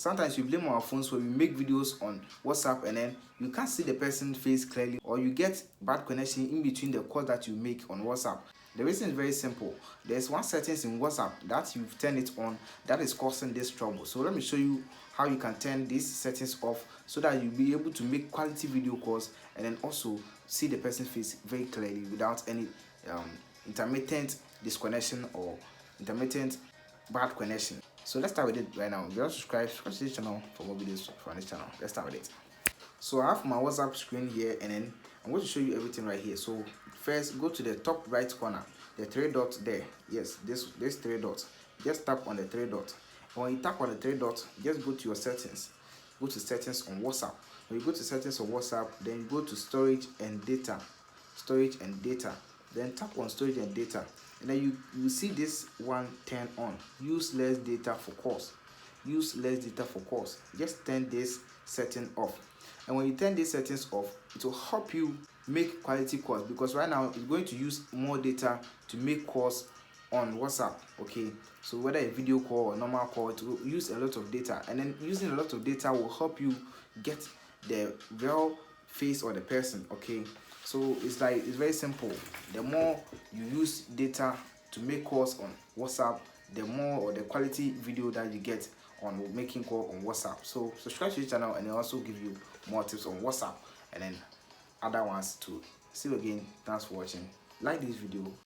Sometimes we blame our phones when we make videos on WhatsApp and then you can't see the person's face clearly, or you get bad connection in between the calls that you make on WhatsApp. The reason is very simple. There's one settings in WhatsApp that you've turned it on that is causing this trouble. So let me show you how you can turn these settings off so that you'll be able to make quality video calls and then also see the person's face very clearly without any intermittent disconnection or intermittent bad connection. So let's start with it right now. Just subscribe to this channel for more videos from this channel. Let's start with it. So I have my WhatsApp screen here and then I'm going to show you everything right here. So first, go to the top right corner, the three dots there. Yes, this three dots. Just tap on the three dots. And when you tap on the three dots, just go to your settings. Go to settings on WhatsApp. When you go to settings on WhatsApp, then you go to storage and data. Storage and data. Then tap on storage and data. And then you see this one turn on. Use less data for calls. Use less data for calls. Just turn this setting off. And when you turn these settings off, it will help you make quality calls, because right now it's going to use more data to make calls on WhatsApp. Okay, so whether a video call or normal call, it will use a lot of data, and then using a lot of data will help you get the real face of the person. Okay, so it's very simple. The more you use data to make calls on WhatsApp, the more or the quality video that you get on making call on WhatsApp. So subscribe to the channel and I'll also give you more tips on WhatsApp and then other ones too. See you again. Thanks for watching. Like this video.